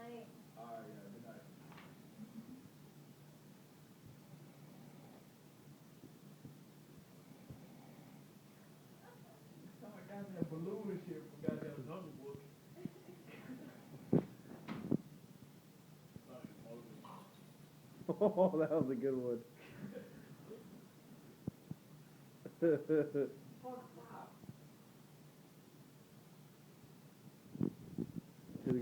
night. All right, yeah, good night. Sound like goddamn balloon and shit from goddamn Jungle Book. Sorry, motivation. Oh, that was a good one.